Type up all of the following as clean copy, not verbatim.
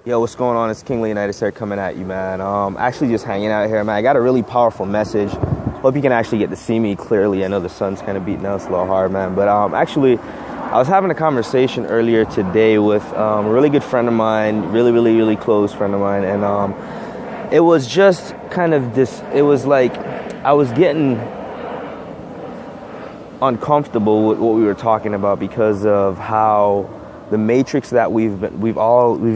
Yo, what's going on? It's King Leonidas here coming at you, man. Actually just hanging out here, man. I got a really powerful message. Hope you can actually get to see me clearly. I know the sun's kind of beating us a little hard, man. But actually, I was having a conversation earlier today with a really good friend of mine, really close friend of mine. And it was just kind of this, it was like I was getting uncomfortable with what we were talking about because of how the matrix that we got to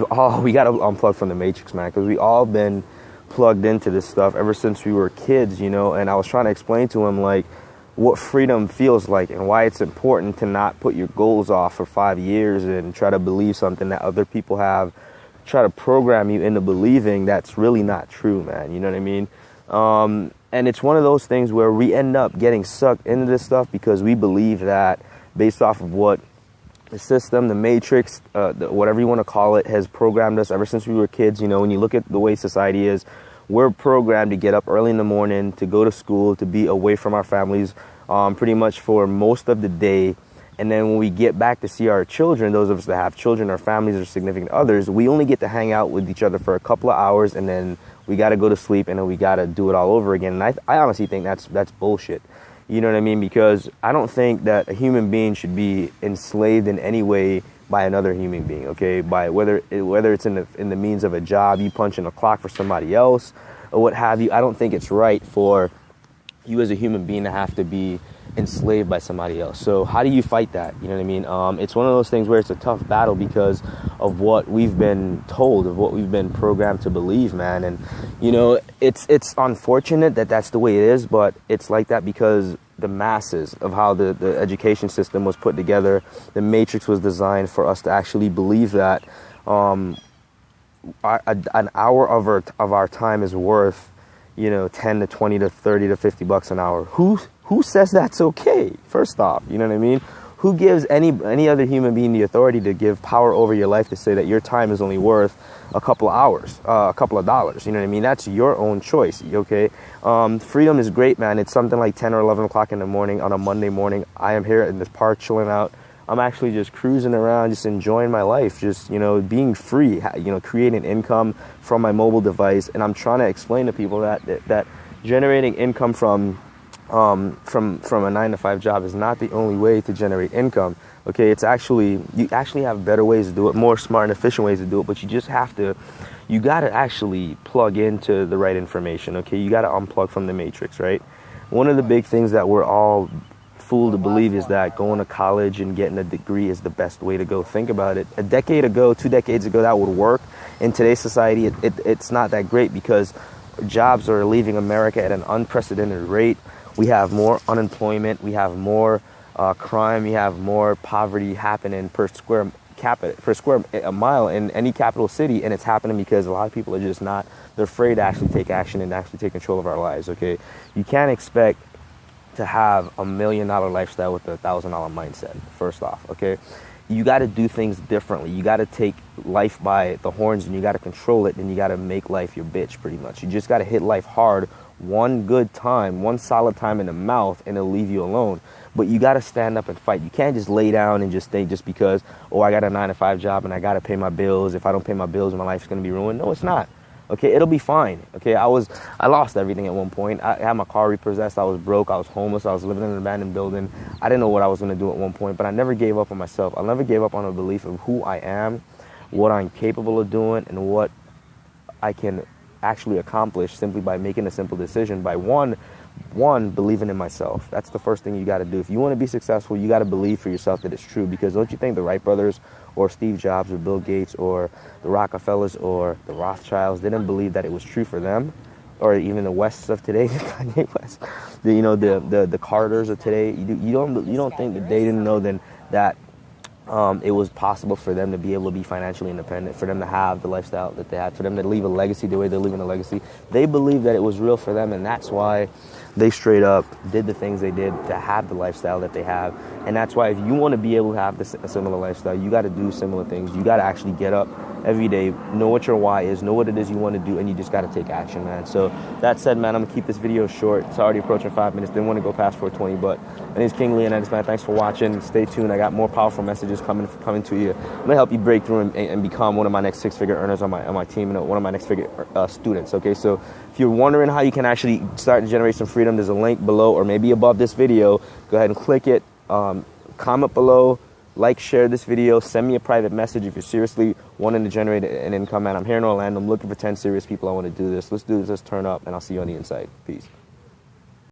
unplug from the matrix, man, because we all been plugged into this stuff ever since we were kids, you know. And I was trying to explain to him like what freedom feels like and why it's important to not put your goals off for 5 years and try to believe something that other people have, try to program you into believing that's really not true, man. You know what I mean? And it's one of those things where we end up getting sucked into this stuff because we believe that based off of what the system, the matrix, whatever you want to call it, has programmed us ever since we were kids. You know, when you look at the way society is, we're programmed to get up early in the morning, to go to school, to be away from our families pretty much for most of the day. And then when we get back to see our children, those of us that have children, our families, or significant others, we only get to hang out with each other for a couple of hours, and then we got to go to sleep, and then we got to do it all over again. And I honestly think that's bullshit. You know what I mean? Because I don't think that a human being should be enslaved in any way by another human being, okay? By whether it's in the means of a job, you punch in a clock for somebody else, or what have you. I don't think it's right for you as a human being to have to be enslaved by somebody else. So how do you fight that? You know what I mean? It's one of those things where it's a tough battle because of what we've been told, of what we've been programmed to believe, man. And, you know, it's unfortunate that that's the way it is, but it's like that because the masses of how the education system was put together, the matrix was designed for us to actually believe that an hour of our time is worth, you know, 10 to 20 to 30 to 50 bucks an hour. Who says that's okay? First off, you know what I mean? Who gives any other human being the authority to give power over your life to say that your time is only worth a couple of hours, a couple of dollars? You know what I mean? That's your own choice, okay? Freedom is great, man. It's something like 10 or 11 o'clock in the morning on a Monday morning. I am here in this park chilling out. I'm actually just cruising around, just enjoying my life, just, you know, being free, you know, creating income from my mobile device. And I'm trying to explain to people that generating income from a 9-to-5 job is not the only way to generate income. Okay, it's actually, you actually have better ways to do it, more smart and efficient ways to do it, but you gotta actually plug into the right information. Okay, you gotta unplug from the matrix, right? One of the big things that we're all fooled to believe is that going to college and getting a degree is the best way to go. Think about it. A decade ago, 2 decades ago, that would work. In today's society, it's not that great because jobs are leaving America at an unprecedented rate. We have more unemployment, we have more crime, we have more poverty happening per square mile in any capital city, and it's happening because a lot of people are just not, they're afraid to actually take action and actually take control of our lives, okay? You can't expect to have $1 million lifestyle with a $1,000 mindset, first off, okay? You got to do things differently. You got to take life by the horns and you got to control it, and you got to make life your bitch, pretty much. You just got to hit life hard one good time, one solid time in the mouth, and it'll leave you alone. But you got to stand up and fight. You can't just lay down and just think just because, oh, I got a 9-to-5 job and I got to pay my bills. If I don't pay my bills, my life's going to be ruined. No, it's not. Okay, it'll be fine. Okay, I lost everything at one point. I had my car repossessed. I was broke. I was homeless. I was living in an abandoned building. I didn't know what I was going to do at one point, but I never gave up on myself. I never gave up on a belief of who I am, what I'm capable of doing, and what I can actually accomplish simply by making a simple decision, by one believing in myself. That's the first thing you got to do. If you want to be successful, you got to believe for yourself that it's true, because don't you think the Wright brothers or Steve Jobs or Bill Gates or the Rockefellers or the Rothschilds didn't believe that it was true for them? Or even the Wests of today, Kanye West, the Carters of today. You don't think that they didn't know then that it was possible for them to be able to be financially independent, for them to have the lifestyle that they had, for them to leave a legacy the way they're leaving a legacy. They believed that it was real for them, and that's why They straight up did the things they did to have the lifestyle that they have. And that's why if you want to be able to have a similar lifestyle, you got to do similar things. You got to actually get up every day, know what your why is, know what it is you want to do, and you just got to take action, man. So that said, man, I'm going to keep this video short. It's already approaching 5 minutes. Didn't want to go past 4:20, but my name's King Leonidas, man. Thanks for watching. Stay tuned. I got more powerful messages coming to you. I'm going to help you break through and become one of my next six-figure earners on my team and one of my next figure students, okay? So if you're wondering how you can actually start to generate some freedom, there's a link below or maybe above this video. Go ahead and click it. Comment below. Like, share this video, send me a private message if you're seriously wanting to generate an income, man. I'm here in Orlando. I'm looking for 10 serious people. I want to do this. Let's do this. Let's turn up, and I'll see you on the inside. Peace.